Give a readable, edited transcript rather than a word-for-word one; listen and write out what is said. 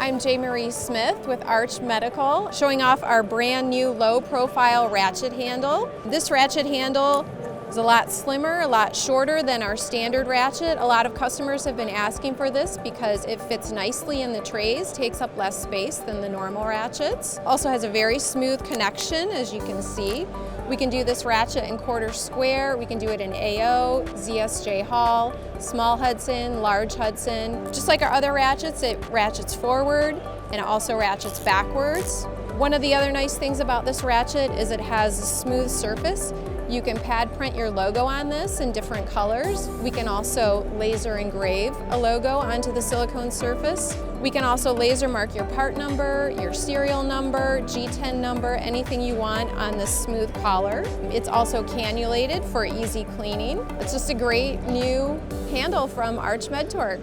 I'm J. Marie Smith with Arch Medical, showing off our brand new low profile ratchet handle. This ratchet handle is a lot slimmer, a lot shorter than our standard ratchet. A lot of customers have been asking for this because it fits nicely in the trays, takes up less space than the normal ratchets. Also has a very smooth connection, as you can see. We can do this ratchet in quarter square, we can do it in AO, ZSJ Hall, small Hudson, large Hudson. Just like our other ratchets, it ratchets forward and it also ratchets backwards. One of the other nice things about this ratchet is it has a smooth surface. You can pad print your logo on this in different colors. We can also laser engrave a logo onto the silicone surface. We can also laser mark your part number, your serial number, G10 number, anything you want on this smooth collar. It's also cannulated for easy cleaning. It's just a great new handle from Arch MedTorque.